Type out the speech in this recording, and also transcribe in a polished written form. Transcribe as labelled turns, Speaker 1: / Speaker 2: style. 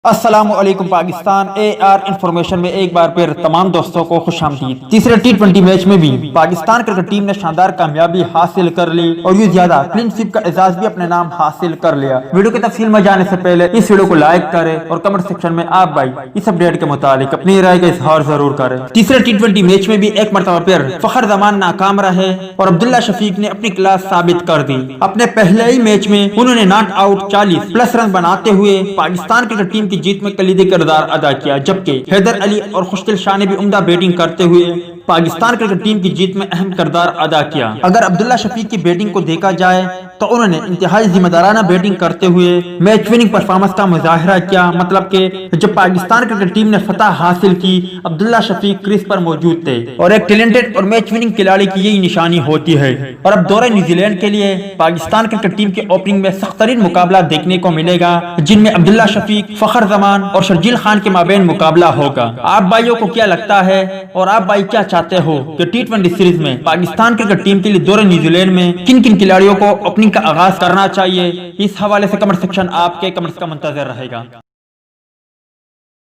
Speaker 1: अस्सलाम वालेकुम Pakistan AR information में एक बार फिर तमाम दोस्तों को खुश आमदीद। तीसरे T20 मैच में भी पाकिस्तान क्रिकेट टीम ने शानदार कामयाबी हासिल कर ली और यूं ज्यादा क्लीन स्वीप का एजाज भी अपने नाम हासिल कर लिया। वीडियो की तफसील में जाने से पहले इस वीडियो को लाइक करें और कमेंट सेक्शन में आप भाई इस अपडेट के मुताबिक अपनी राय का इजहार जरूर करें। तीसरे T20 मैच में भी एक मरतबा फिर फखर जमान नाकाम रहे और अब्दुल्ला शफीक ने अपनी क्लास साबित कर दी। अपने पहले ही मैच में उन्होंने नॉट आउट 40+ रन बनाते हुए पाकिस्तान क्रिकेट टीम की जीत में कलीदी किरदार अदा किया, जबकि हैदर अली और खुशदिल शाह ने भी उम्दा बैटिंग करते हुए पाकिस्तान क्रिकेट टीम की जीत में अहम किरदार अदा किया। अगर अब्दुल्ला शफीक की बैटिंग को देखा जाए तो उन्होंने इंतहाई जिम्मेदाराना बैटिंग करते हुए मैच विनिंग परफॉर्मेंस का मुजाहिरा किया। मतलब कि जब पाकिस्तान क्रिकेट टीम ने फतह हासिल की, अब्दुल्ला शफीक क्रीज पर मौजूद थे और एक टैलेंटेड और मैच विनिंग खिलाड़ी की यही निशानी होती है। और अब दौरे न्यूजीलैंड के लिए पाकिस्तान क्रिकेट टीम के ओपनिंग में सख्त तरीन मुकाबला देखने को मिलेगा, जिनमें अब्दुल्ला शफीक, फखर जमान और शर्जील खान के माबेन मुकाबला होगा। आप भाइयों को क्या लगता है और आप भाई क्या चाहते हो कि T20 सीरीज में पाकिस्तान क्रिकेट टीम के लिए दौरे न्यूजीलैंड में किन किन खिलाड़ियों को ओपनिंग का आगाज करना चाहिए? इस हवाले से कमेंट सेक्शन आपके कमेंट्स का मुंतजर रहेगा।